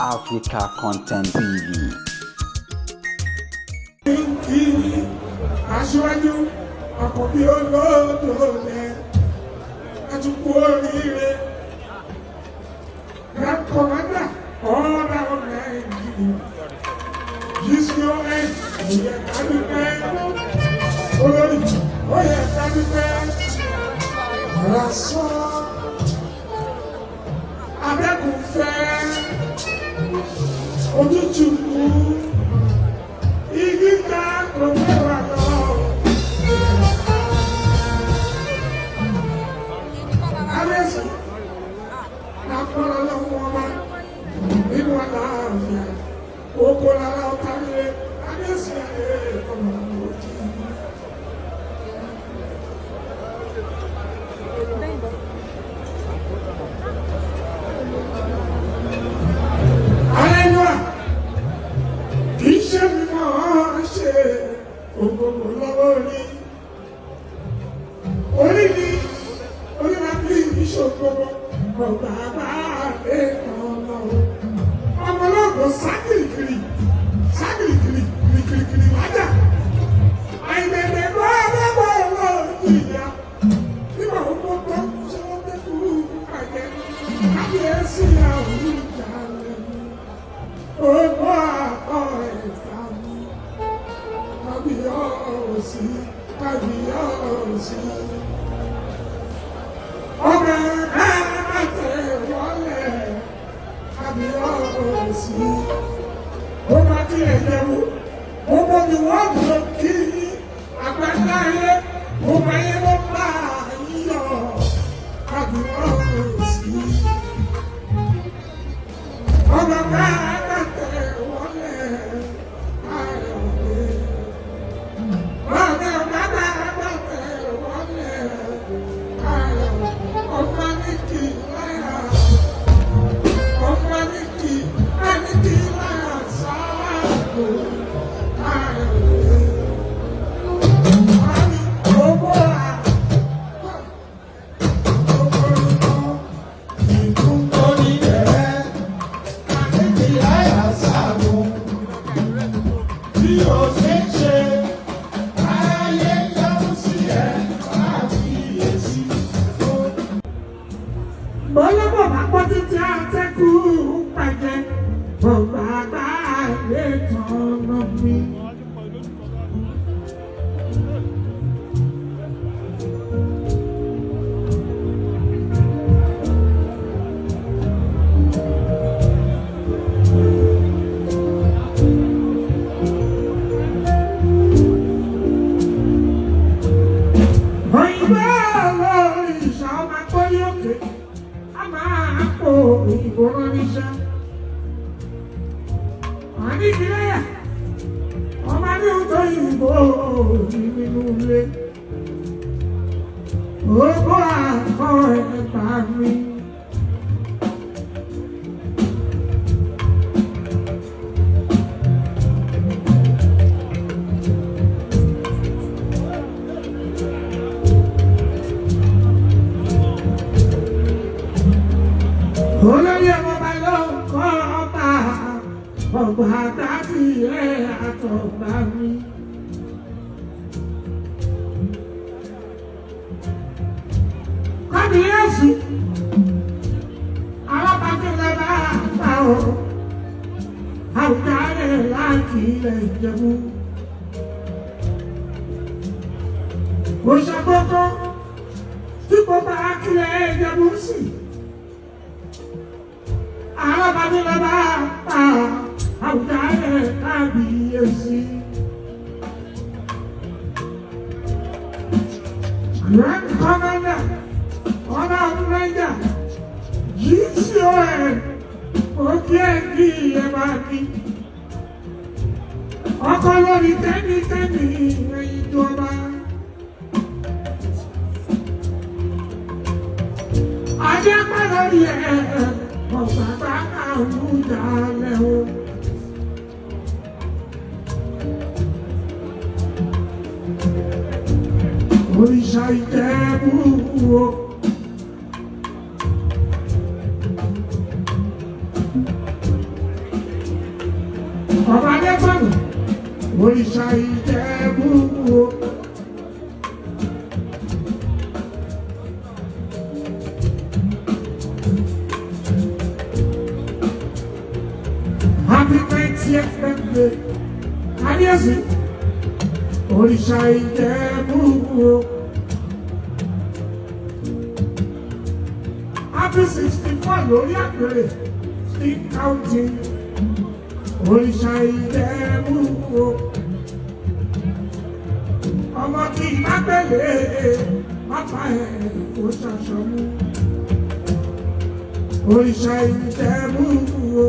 Africa Content TV. Aṣíwájú àkọ́bí olódòlẹ̀ àtúkú oríire Grand Commander ọ̀rọ̀ ọ̀nà ìjìnlẹ̀ GCON oyè kádùpẹ́ olórí oyè kádùpẹ́ rasọ abẹ́kùnfẹ́ ojútùú igi ká kòmẹ́wà lọ. Abẹ́sì lápọ̀lọ́ lọ́wọ́ ọba nínú àlàáfíà oko lára ọ̀tá nílé abẹ́sì àlẹ́ ọmọ òjì. Alẹ́nuà kì í ṣe mímọ́ ṣe ògbógbò lọ́wọ́ orí ni onímọ̀bí ìṣògbógbò ọ̀gbà bá lè kàn lọ́wọ́ ọmọlọ́gbọ̀n ságìrìkìrì kìrìkìrì lájà àìdẹ̀dẹ̀ bọ́ ọlọ́gbọ̀ ọlọ́run ìyá nígbà gbogbo tó ṣe wọ́n tẹ́ kúrú àjẹ́ kábíyèsí àwọn ìjà lẹ́nu ọgbọ́ àkọ́ ẹ̀ka mi kábíyèsí ọmọ ẹ̀ẹ́dẹ̀ wọlé kábíyèsí ó bá tilẹ̀ jẹun gbogbo ni wọ́n bọ̀ kí àgbàláyé gbogbo ayé ló bá yíyọ kábíyèsí ọmọ ẹ̀ẹ́dẹ̀ wọlé ayọ̀dẹ̀. Bọ́lọ́bọ̀ bá gbọ́ títí àtẹ́kù pàjẹ́ bọ̀gbà bá lè tọ̀nà mi. Òyìnbó lórí ìṣàwọ̀ àkọ́lé òkè. Ìgbóná níṣẹ́ àníkìlẹ́yà ọmọ ní ọjọ́ ìbò nínú ilé owó àkọ́ ẹ̀bà mi. Olórí ọmọ bá ló ń kọ́ ọba ọgbà àtàkì ẹ̀ àtọ̀gbà mi. Kábíyèsí alábàákẹ́lẹ́ bá bá ọ àwùjáre láti ilẹ̀ Ìjẹ̀bú. Mo ṣàkókò tí kò bá kílẹ̀ Ìjẹ̀bú sí. Alábàákẹ́lẹ́ bá bá àwùjáre kábíyèsí. Grand Commander ọ̀nà ọ̀nàjà GCON òkè ẹ̀kí ẹ̀bà mi. Ọkọ̀ lórí tẹ́nitẹ́ni ìjọba. Adé pẹ́ lórí ẹ̀ ọ̀gbàgbà àwùjá lẹ́wọ̀. Òrìṣà Ìjẹ̀bú o. ọba adébọ̀nù òrìṣà Ìjẹ̀bú o. Happy 90th birthday kábíyèsí òrìṣà Ìjẹ̀bú o. Happy 64 lórí àgbèrè still counting òrìṣà Ìjẹ̀bú o. Ọmọ kì í má gbélé bàbá ẹ̀ kó ṣaṣọ mú òrìṣà Ìjẹ̀bú o.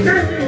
Thank you.